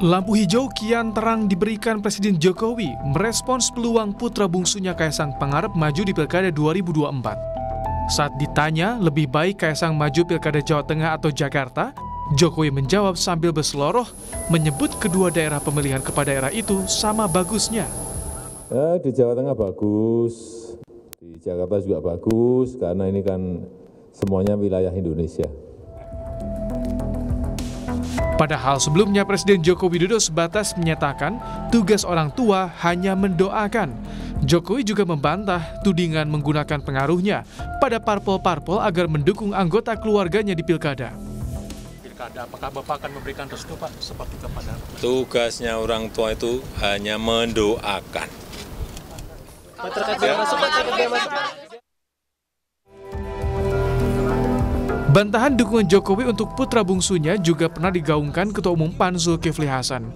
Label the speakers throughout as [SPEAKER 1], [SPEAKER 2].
[SPEAKER 1] Lampu hijau kian terang diberikan Presiden Jokowi merespons peluang putra bungsunya Kaisang Pangarep maju di Pilkada 2024. Saat ditanya lebih baik Kaisang maju Pilkada Jawa Tengah atau Jakarta, Jokowi menjawab sambil berseloroh menyebut kedua daerah pemilihan kepala daerah itu sama bagusnya.
[SPEAKER 2] Di Jawa Tengah bagus, di Jakarta juga bagus karena ini kan semuanya wilayah Indonesia.
[SPEAKER 1] Padahal sebelumnya Presiden Joko Widodo sebatas menyatakan tugas orang tua hanya mendoakan. Jokowi juga membantah tudingan menggunakan pengaruhnya pada parpol-parpol agar mendukung anggota keluarganya di pilkada.
[SPEAKER 3] Apakah Bapak akan memberikan restu Pak seperti kepada?
[SPEAKER 2] Tugasnya orang tua itu hanya mendoakan.
[SPEAKER 1] Bantahan dukungan Jokowi untuk putra bungsunya juga pernah digaungkan Ketua Umum PAN Zulkifli Hasan.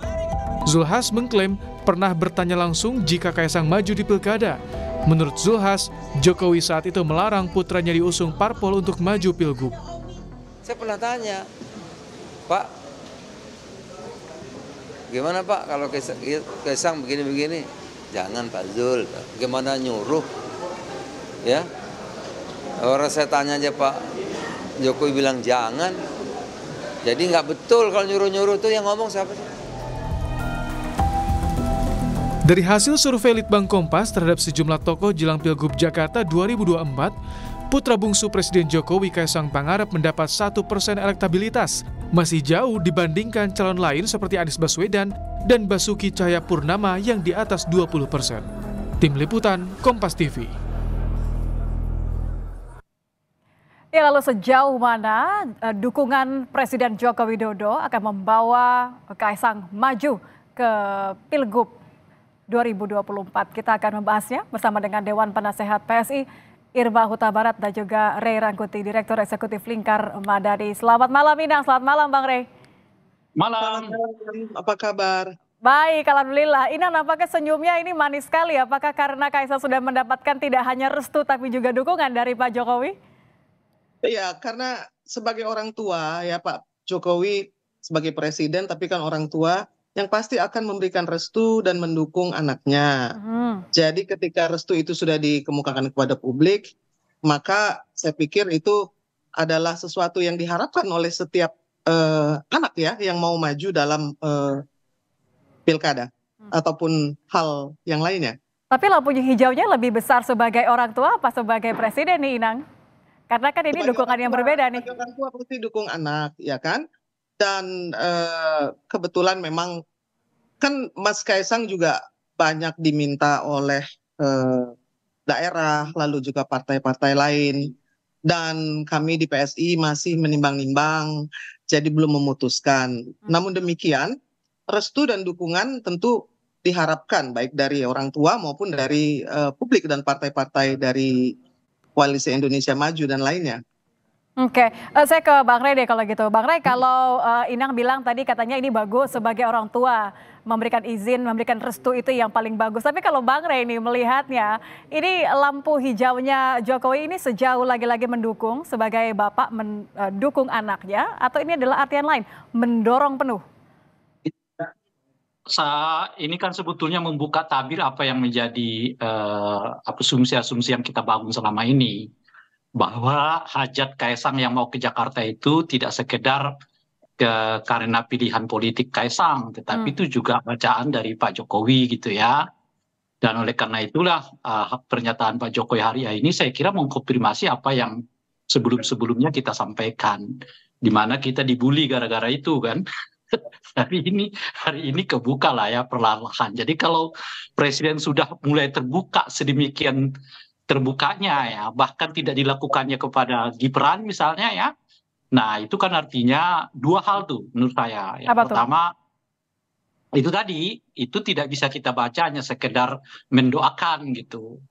[SPEAKER 1] Zulhas mengklaim pernah bertanya langsung jika Kaisang maju di pilkada. Menurut Zulhas, Jokowi saat itu melarang putranya diusung parpol untuk maju pilgub.
[SPEAKER 4] Saya pernah tanya, Pak, gimana Pak kalau Kaisang begini-begini? Jangan Pak Zul, gimana nyuruh? Ya, orang saya tanya aja Pak, Jokowi bilang jangan. Jadi nggak betul kalau nyuruh-nyuruh tuh yang ngomong siapa sih?
[SPEAKER 1] Dari hasil survei Litbang Kompas terhadap sejumlah tokoh jelang Pilgub Jakarta 2024, putra bungsu Presiden Jokowi Kaisang Pangarep mendapat 1% elektabilitas, masih jauh dibandingkan calon lain seperti Anies Baswedan dan Basuki Cahayapurnama yang di atas 20%. Tim Liputan Kompas TV.
[SPEAKER 5] Ya, lalu sejauh mana dukungan Presiden Joko Widodo akan membawa Kaisang maju ke Pilgub 2024? Kita akan membahasnya bersama dengan Dewan Penasehat PSI, Irma Huta Barat dan juga Ray Rangkuti, Direktur Eksekutif Lingkar Madani. Selamat malam Inang, selamat malam Bang Ray.
[SPEAKER 6] Malam, apa kabar?
[SPEAKER 5] Baik, alhamdulillah. Inang nampaknya senyumnya ini manis sekali. Apakah karena Kaisang sudah mendapatkan tidak hanya restu tapi juga dukungan dari Pak Jokowi?
[SPEAKER 6] Iya, karena sebagai orang tua ya Pak Jokowi sebagai presiden tapi kan orang tua yang pasti akan memberikan restu dan mendukung anaknya. Jadi ketika restu itu sudah dikemukakan kepada publik, maka saya pikir itu adalah sesuatu yang diharapkan oleh setiap anak ya yang mau maju dalam pilkada ataupun hal yang lainnya.
[SPEAKER 5] Tapi lampu hijaunya lebih besar sebagai orang tua apa sebagai presiden nih Inang? Karena kan ini dukungan yang berbeda nih.
[SPEAKER 6] Orang tua pasti dukung anak, ya kan? Dan kebetulan memang kan Mas Kaisang juga banyak diminta oleh daerah, lalu juga partai-partai lain. Dan kami di PSI masih menimbang-nimbang, jadi belum memutuskan. Namun demikian, restu dan dukungan tentu diharapkan baik dari orang tua maupun dari publik dan partai-partai dari Koalisi Indonesia Maju dan lainnya.
[SPEAKER 5] Oke, saya ke Bang Ray deh kalau gitu. Bang Ray, kalau Inang bilang tadi katanya ini bagus sebagai orang tua, memberikan izin, memberikan restu itu yang paling bagus. Tapi kalau Bang Ray ini melihatnya, ini lampu hijaunya Jokowi ini sejauh lagi-lagi mendukung sebagai bapak mendukung anaknya, atau ini adalah artian lain, mendorong penuh?
[SPEAKER 3] Ini kan sebetulnya membuka tabir apa yang menjadi asumsi-asumsi yang kita bangun selama ini. Bahwa hajat Kaisang yang mau ke Jakarta itu tidak sekedar karena pilihan politik Kaisang, tetapi itu juga bacaan dari Pak Jokowi gitu ya. Dan oleh karena itulah pernyataan Pak Jokowi hari ini saya kira mengkonfirmasi apa yang sebelum-sebelumnya kita sampaikan. Di mana kita dibully gara-gara itu kan. Hari ini kebuka lah ya perlahan. Jadi kalau presiden sudah mulai terbuka sedemikian terbukanya ya, bahkan tidak dilakukannya kepada Gibran misalnya ya. Nah itu kan artinya dua hal tuh menurut saya. Yang pertama itu tadi itu tidak bisa kita baca hanya sekedar mendoakan gitu.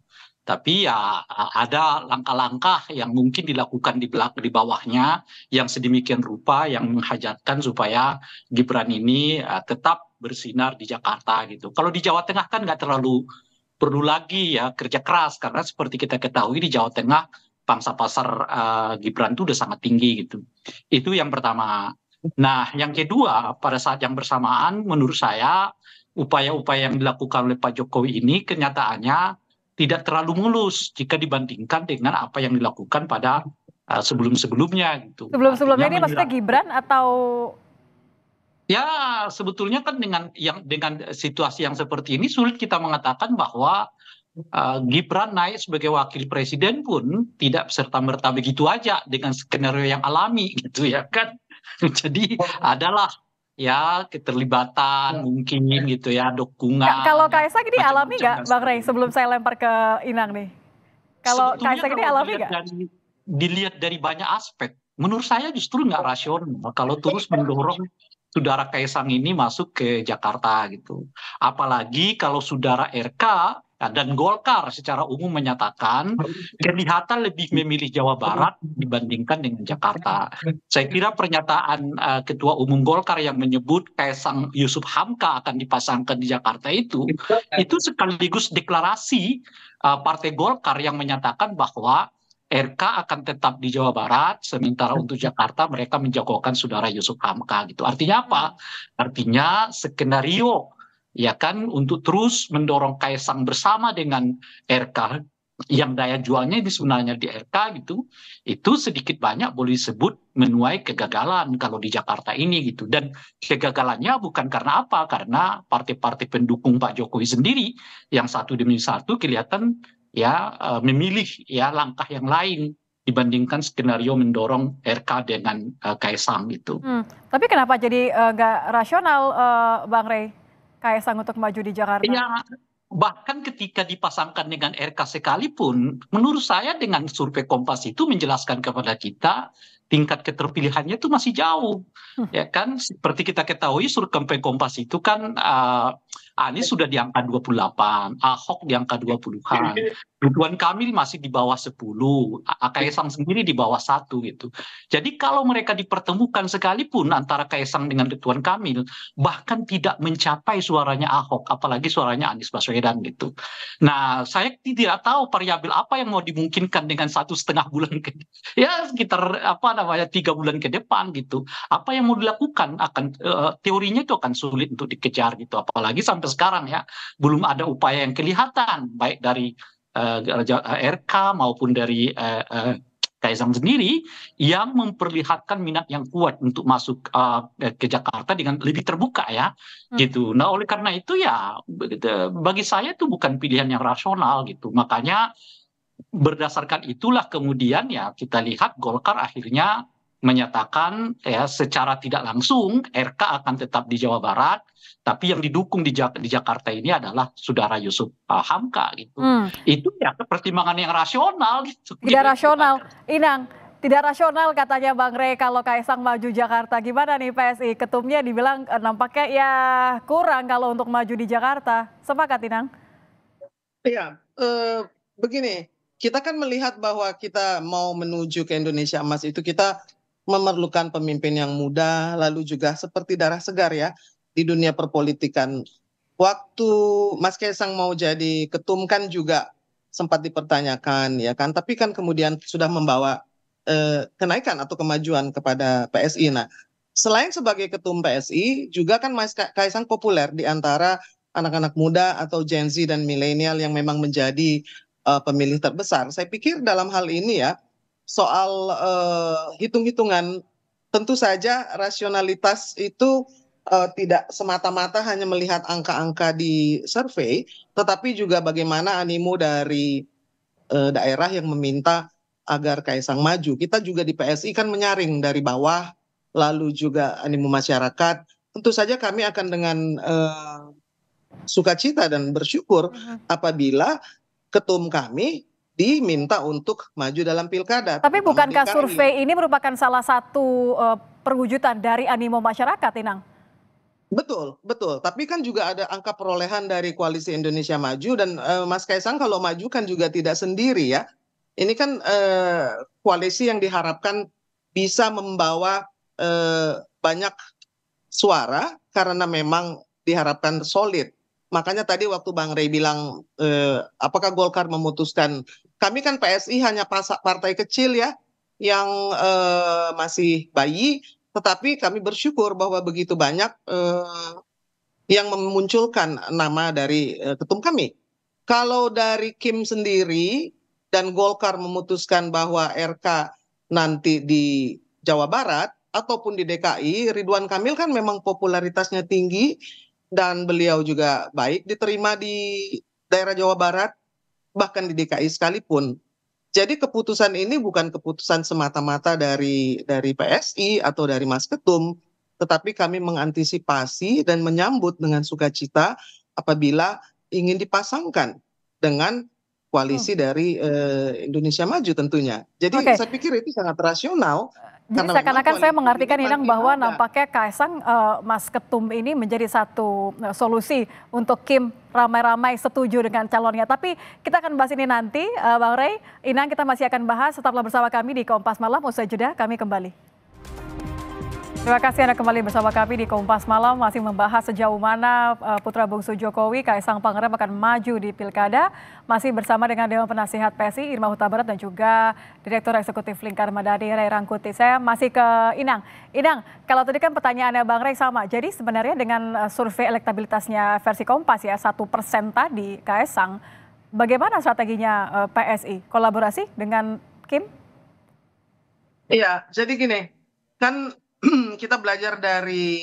[SPEAKER 3] Tapi ya ada langkah-langkah yang mungkin dilakukan di bawahnya yang sedemikian rupa yang menghajatkan supaya Gibran ini tetap bersinar di Jakarta gitu. Kalau di Jawa Tengah kan nggak terlalu perlu lagi ya kerja keras karena seperti kita ketahui di Jawa Tengah pangsa pasar Gibran itu udah sangat tinggi gitu. Itu yang pertama. Nah, yang kedua, pada saat yang bersamaan, menurut saya, upaya-upaya yang dilakukan oleh Pak Jokowi ini kenyataannya tidak terlalu mulus jika dibandingkan dengan apa yang dilakukan pada sebelum-sebelumnya gitu.
[SPEAKER 5] Sebelum-sebelumnya
[SPEAKER 3] Artinya
[SPEAKER 5] ini maksudnya
[SPEAKER 3] menyerah.
[SPEAKER 5] Gibran atau
[SPEAKER 3] Ya, sebetulnya kan dengan situasi yang seperti ini sulit kita mengatakan bahwa Gibran naik sebagai wakil presiden pun tidak serta-merta begitu aja dengan skenario yang alami gitu ya kan. Jadi adalah ya keterlibatan mungkin gitu ya,
[SPEAKER 5] kalau
[SPEAKER 3] dukungan ya
[SPEAKER 5] Kaisang ini alami
[SPEAKER 3] macam-macam
[SPEAKER 5] nggak,
[SPEAKER 3] dan
[SPEAKER 5] Bang Rey?
[SPEAKER 3] sebagainya.
[SPEAKER 5] Sebelum saya lempar ke Inang nih. Kalau
[SPEAKER 3] Sebetulnya
[SPEAKER 5] Kaisang ini
[SPEAKER 3] kalau
[SPEAKER 5] alami nggak?
[SPEAKER 3] dilihat dari banyak aspek, menurut saya justru nggak rasional kalau terus mendorong saudara Kaisang ini masuk ke Jakarta gitu. Apalagi kalau saudara RK dan Golkar secara umum menyatakan kelihatan lebih memilih Jawa Barat dibandingkan dengan Jakarta. Saya kira pernyataan Ketua Umum Golkar yang menyebut Kaisang Yusuf Hamka akan dipasangkan di Jakarta itu sekaligus deklarasi Partai Golkar yang menyatakan bahwa RK akan tetap di Jawa Barat, sementara untuk Jakarta mereka menjagokan saudara Yusuf Hamka gitu. Artinya apa? Artinya skenario ya kan untuk terus mendorong Kaisang bersama dengan RK yang daya jualnya ini sebenarnya di RK gitu, itu sedikit banyak boleh disebut menuai kegagalan kalau di Jakarta ini gitu. Dan kegagalannya bukan karena apa? Karena partai-partai pendukung Pak Jokowi sendiri yang satu demi satu kelihatan ya memilih ya langkah yang lain dibandingkan skenario mendorong RK dengan Kaisang gitu.
[SPEAKER 5] Tapi kenapa jadi nggak rasional, Bang Rey, Kaisang untuk maju di Jakarta?
[SPEAKER 3] Ya, bahkan ketika dipasangkan dengan RK sekalipun, menurut saya dengan survei Kompas itu menjelaskan kepada kita tingkat keterpilihannya itu masih jauh. Ya kan, seperti kita ketahui survei Kompas itu kan Anies sudah di angka 28, Ahok di angka 20-an, Ridwan Kamil masih di bawah 10, Kaisang sendiri di bawah 1 gitu. Jadi kalau mereka dipertemukan sekalipun antara Kaisang dengan Ridwan Kamil, bahkan tidak mencapai suaranya Ahok, apalagi suaranya Anies Baswedan gitu. Nah, saya tidak tahu variabel apa yang mau dimungkinkan dengan 1,5 bulan ya sekitar 3 bulan ke depan gitu. Apa yang mau dilakukan akan teorinya itu akan sulit untuk dikejar gitu. Apalagi sampai sekarang ya belum ada upaya yang kelihatan baik dari RK maupun dari Kaisang sendiri yang memperlihatkan minat yang kuat untuk masuk ke Jakarta dengan lebih terbuka ya gitu. Nah oleh karena itu ya bagi saya itu bukan pilihan yang rasional gitu. Makanya berdasarkan itulah kemudian ya kita lihat Golkar akhirnya menyatakan ya secara tidak langsung RK akan tetap di Jawa Barat, tapi yang didukung di Jakarta ini adalah saudara Yusuf Hamka gitu. Itu ya pertimbangan yang rasional gitu.
[SPEAKER 5] Tidak rasional, Inang. Tidak rasional katanya Bang Rey kalau Kaisang maju Jakarta. Gimana nih PSI? Ketumnya dibilang nampaknya ya kurang kalau untuk maju di Jakarta. Sepakat, Inang?
[SPEAKER 6] Iya, begini, kita kan melihat bahwa kita mau menuju ke Indonesia Emas itu kita memerlukan pemimpin yang muda, lalu juga seperti darah segar ya di dunia perpolitikan. Waktu Mas Kaisang mau jadi ketum kan juga sempat dipertanyakan ya kan, tapi kan kemudian sudah membawa kenaikan atau kemajuan kepada PSI. Nah, selain sebagai ketum PSI, juga kan Mas Kaisang populer di antara anak-anak muda atau Gen Z dan milenial yang memang menjadi pemilih terbesar. Saya pikir dalam hal ini ya, soal hitung-hitungan, tentu saja rasionalitas itu tidak semata-mata hanya melihat angka-angka di survei, tetapi juga bagaimana animo dari daerah yang meminta agar Kaisang maju. Kita juga di PSI kan menyaring dari bawah, lalu juga animo masyarakat. Tentu saja kami akan dengan sukacita dan bersyukur apabila ketum kami diminta untuk maju dalam pilkada.
[SPEAKER 5] Tapi bukankah survei ini merupakan salah satu perwujudan dari animo masyarakat, Inang?
[SPEAKER 6] Betul, betul. Tapi kan juga ada angka perolehan dari Koalisi Indonesia Maju dan Mas Kaisang kalau maju kan juga tidak sendiri ya. Ini kan koalisi yang diharapkan bisa membawa banyak suara karena memang diharapkan solid. Makanya tadi waktu Bang Rey bilang apakah Golkar memutuskan, kami kan PSI hanya partai kecil ya yang masih bayi, tetapi kami bersyukur bahwa begitu banyak yang memunculkan nama dari ketum kami. Kalau dari Kim sendiri dan Golkar memutuskan bahwa RK nanti di Jawa Barat ataupun di DKI, Ridwan Kamil kan memang popularitasnya tinggi dan beliau juga baik diterima di daerah Jawa Barat, bahkan di DKI sekalipun. Jadi keputusan ini bukan keputusan semata-mata dari PSI atau dari Mas Ketum, tetapi kami mengantisipasi dan menyambut dengan sukacita apabila ingin dipasangkan dengan koalisi dari Indonesia Maju tentunya. Jadi saya pikir itu sangat rasional.
[SPEAKER 5] Jadi seakan-akan saya mengartikan Inang bahwa nampaknya Kaisang, Mas Ketum ini menjadi satu solusi untuk Kim ramai-ramai setuju dengan calonnya. Tapi kita akan bahas ini nanti, Bang Rey. Inang, kita masih akan bahas, tetaplah bersama kami di Kompas Malam. Usai jeda kami kembali. Terima kasih Anda kembali bersama kami di Kompas Malam, masih membahas sejauh mana putra bungsu Jokowi, Kaisang Pangarep akan maju di Pilkada. Masih bersama dengan Dewan Penasihat PSI, Irma Huta Barat, dan juga Direktur Eksekutif Lingkar Madani, Ray Rangkuti. Saya masih ke Inang. Inang, kalau tadi kan pertanyaannya Bang Ray sama, jadi sebenarnya dengan survei elektabilitasnya versi Kompas ya, 1% tadi Kaisang, bagaimana strateginya PSI? Kolaborasi dengan Kim?
[SPEAKER 6] Iya, jadi gini, kan kita belajar dari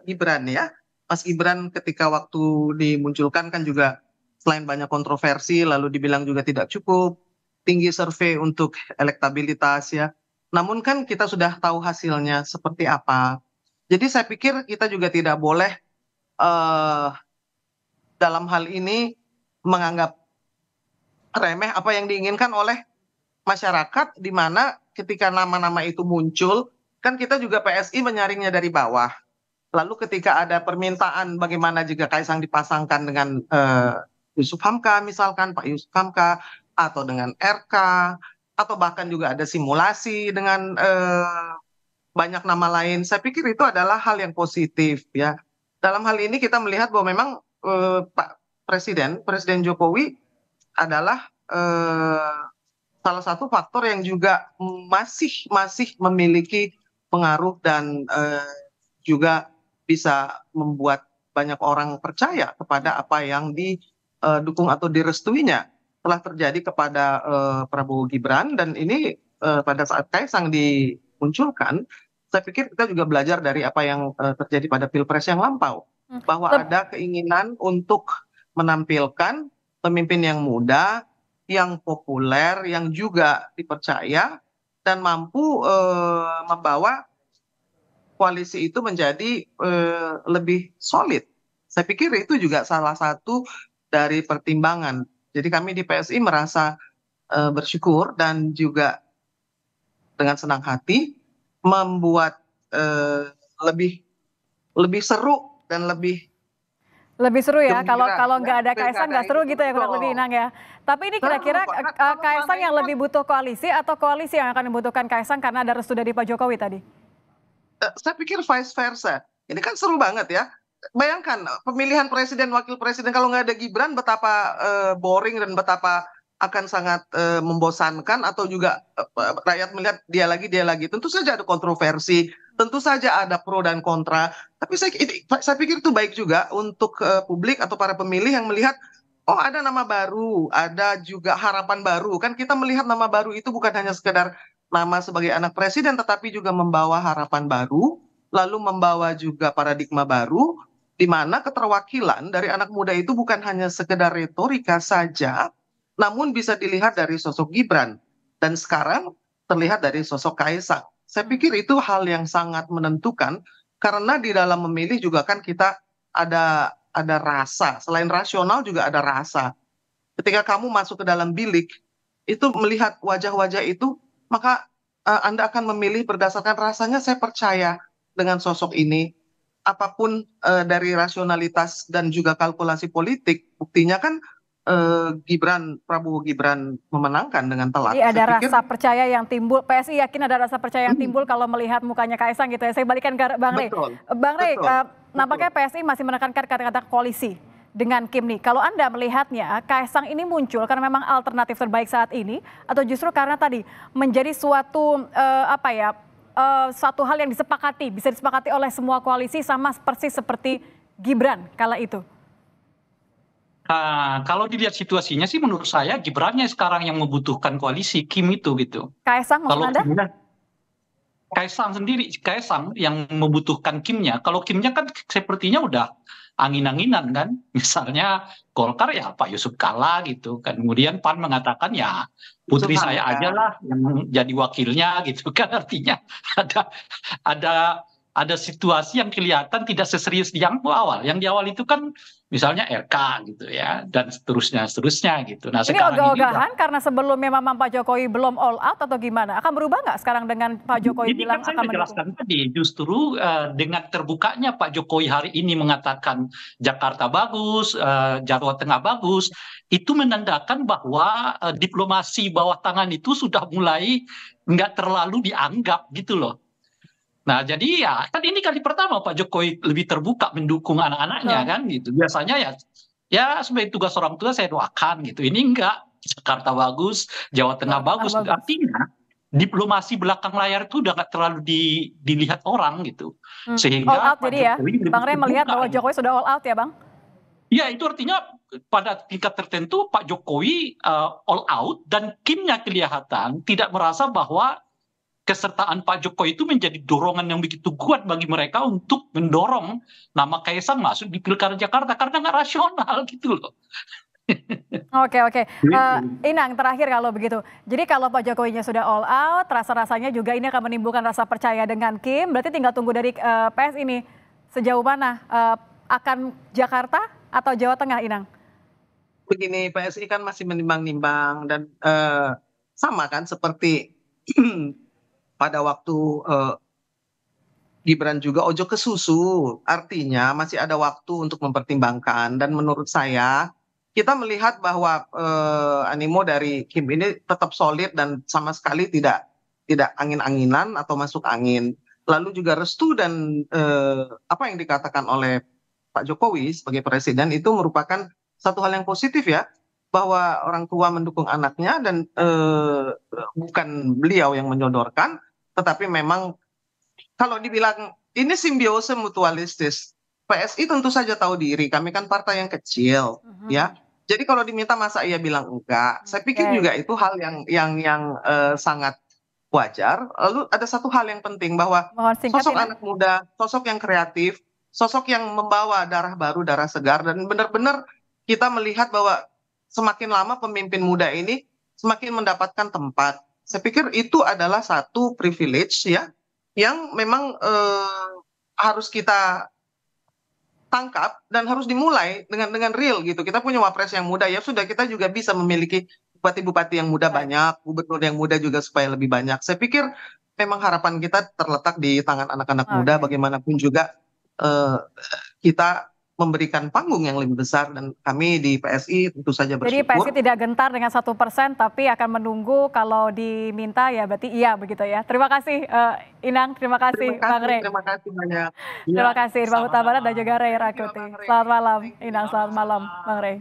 [SPEAKER 6] Gibran ya. Mas Gibran ketika waktu dimunculkan kan juga selain banyak kontroversi lalu dibilang juga tidak cukup tinggi survei untuk elektabilitas ya. Namun kan kita sudah tahu hasilnya seperti apa. Jadi saya pikir kita juga tidak boleh dalam hal ini menganggap remeh apa yang diinginkan oleh masyarakat, di mana ketika nama-nama itu muncul kan kita juga PSI menyaringnya dari bawah. Lalu ketika ada permintaan bagaimana jika Kaisang dipasangkan dengan Yusuf Hamka misalkan, Pak Yusuf Hamka, atau dengan RK, atau bahkan juga ada simulasi dengan banyak nama lain. Saya pikir itu adalah hal yang positif ya. Dalam hal ini kita melihat bahwa memang Pak Presiden Jokowi adalah salah satu faktor yang juga masih memiliki pengaruh dan juga bisa membuat banyak orang percaya kepada apa yang didukung atau direstuinya telah terjadi kepada Prabowo Gibran. Dan ini pada saat Kaisang dimunculkan, saya pikir kita juga belajar dari apa yang terjadi pada Pilpres yang lampau, bahwa ada keinginan untuk menampilkan pemimpin yang muda, yang populer, yang juga dipercaya dan mampu membawa koalisi itu menjadi lebih solid. Saya pikir itu juga salah satu dari pertimbangan. Jadi kami di PSI merasa bersyukur dan juga dengan senang hati membuat lebih seru dan lebih
[SPEAKER 5] seru ya. Kalau nggak ada Kaisang nggak seru gitu ya, kurang lebih Inang ya. Tapi ini kira-kira Kaisang yang lebih butuh koalisi atau koalisi yang akan membutuhkan Kaisang karena ada restu dari Pak Jokowi tadi?
[SPEAKER 6] Saya pikir vice versa. Ini kan seru banget ya. Bayangkan pemilihan presiden, wakil presiden, kalau nggak ada Gibran betapa boring dan betapa akan sangat membosankan, atau juga rakyat melihat dia lagi. Tentu saja ada kontroversi, tentu saja ada pro dan kontra. Tapi saya pikir itu baik juga untuk publik atau para pemilih yang melihat, oh ada nama baru, ada juga harapan baru. Kan kita melihat nama baru itu bukan hanya sekedar nama sebagai anak presiden, tetapi juga membawa harapan baru, lalu membawa juga paradigma baru, di mana keterwakilan dari anak muda itu bukan hanya sekedar retorika saja, namun bisa dilihat dari sosok Gibran. Dan sekarang terlihat dari sosok Kaisang. Saya pikir itu hal yang sangat menentukan, karena di dalam memilih juga kan kita ada rasa, selain rasional juga ada rasa. Ketika kamu masuk ke dalam bilik, itu melihat wajah-wajah itu, maka Anda akan memilih berdasarkan rasanya, saya percaya dengan sosok ini. Apapun dari rasionalitas dan juga kalkulasi politik, buktinya kan Prabowo Gibran memenangkan dengan telak.
[SPEAKER 5] Jadi ada rasa percaya yang timbul, PSI yakin ada rasa percaya yang timbul kalau melihat mukanya Kaisang gitu ya. Saya balikan ke Bang Rey. Bang Rey, nampaknya PSI masih menekankan kata-kata koalisi dengan Kim nih. Kalau Anda melihatnya, Kaisang ini muncul karena memang alternatif terbaik saat ini, atau justru karena tadi menjadi suatu satu hal yang bisa disepakati oleh semua koalisi sama persis seperti Gibran kala itu?
[SPEAKER 3] Kalau dilihat situasinya sih menurut saya Gibrannya sekarang yang membutuhkan koalisi, Kim itu gitu.
[SPEAKER 5] Kaisang maksud
[SPEAKER 3] Kalau
[SPEAKER 5] Anda?
[SPEAKER 3] Kaisang yang membutuhkan Kimnya. Kalau Kimnya kan sepertinya udah angin-anginan kan. Misalnya Golkar ya Pak Yusuf Kalla gitu kan. Kemudian PAN mengatakan ya putri saya aja lah yang jadi wakilnya gitu kan. Artinya ada situasi yang kelihatan tidak seserius yang awal. Yang di awal itu kan misalnya RK gitu ya dan seterusnya gitu. Nah
[SPEAKER 5] Ini
[SPEAKER 3] sekarang
[SPEAKER 5] ogah-ogahan karena sebelumnya memang Pak Jokowi belum all out atau gimana? Akan berubah nggak sekarang dengan Pak Jokowi
[SPEAKER 3] ini
[SPEAKER 5] bilang
[SPEAKER 3] kan saya
[SPEAKER 5] akan mendukung?
[SPEAKER 3] menjelaskan tadi justru dengan terbukanya Pak Jokowi hari ini mengatakan Jakarta bagus, Jawa Tengah bagus, itu menandakan bahwa diplomasi bawah tangan itu sudah mulai nggak terlalu dianggap gitu loh. Nah jadi ya kan ini kali pertama Pak Jokowi lebih terbuka mendukung anak-anaknya kan gitu. Biasanya ya sebagai tugas orang tua saya doakan gitu. Ini enggak, Jakarta bagus, Jawa Tengah bagus. Artinya diplomasi belakang layar itu udah nggak terlalu dilihat orang gitu. Sehingga
[SPEAKER 5] all out
[SPEAKER 3] Pak
[SPEAKER 5] jadi ya,
[SPEAKER 3] Jokowi lebih
[SPEAKER 5] Bang Rey melihat
[SPEAKER 3] terbuka
[SPEAKER 5] bahwa
[SPEAKER 3] gitu.
[SPEAKER 5] Jokowi sudah all out ya Bang?
[SPEAKER 3] Ya itu artinya pada tingkat tertentu Pak Jokowi all out dan Kimnya kelihatan tidak merasa bahwa kesertaan Pak Jokowi itu menjadi dorongan yang begitu kuat bagi mereka untuk mendorong nama Kaisang masuk di Pilkada Jakarta karena nggak rasional gitu loh.
[SPEAKER 5] Oke. Inang terakhir kalau begitu. Jadi kalau Pak Jokowinya sudah all out, rasa-rasanya juga ini akan menimbulkan rasa percaya dengan Kim. Berarti tinggal tunggu dari PS ini sejauh mana akan Jakarta atau Jawa Tengah, Inang?
[SPEAKER 6] Begini, PSI kan masih menimbang-nimbang dan sama kan seperti pada waktu Gibran juga ojo ke susu, artinya masih ada waktu untuk mempertimbangkan dan menurut saya kita melihat bahwa animo dari Kim ini tetap solid dan sama sekali tidak angin-anginan atau masuk angin. Lalu juga restu dan apa yang dikatakan oleh Pak Jokowi sebagai presiden itu merupakan satu hal yang positif ya, bahwa orang tua mendukung anaknya dan bukan beliau yang menyodorkan, tetapi memang kalau dibilang ini simbiose mutualistis, PSI tentu saja tahu diri, kami kan partai yang kecil, ya. Jadi kalau diminta masa ia bilang enggak, saya pikir juga itu hal yang sangat wajar. Lalu ada satu hal yang penting bahwa sosok anak muda, sosok yang kreatif, sosok yang membawa darah baru, darah segar, dan benar-benar kita melihat bahwa semakin lama pemimpin muda ini semakin mendapatkan tempat. Saya pikir itu adalah satu privilege ya, yang memang harus kita tangkap dan harus dimulai dengan real gitu. Kita punya wapres yang muda, ya sudah kita juga bisa memiliki bupati-bupati yang muda banyak, gubernur yang muda juga supaya lebih banyak. Saya pikir memang harapan kita terletak di tangan anak-anak muda, bagaimanapun juga kita memberikan panggung yang lebih besar dan kami di PSI tentu saja bersyukur.
[SPEAKER 5] Jadi PSI tidak gentar dengan 1% tapi akan menunggu kalau diminta ya berarti iya begitu ya. Terima kasih Inang, terima kasih Bang Rey.
[SPEAKER 6] Terima kasih banyak.
[SPEAKER 5] Terima kasih Irma Huta Barat dan juga Rey Rakuti. Selamat malam Inang, selamat malam Bang Rey.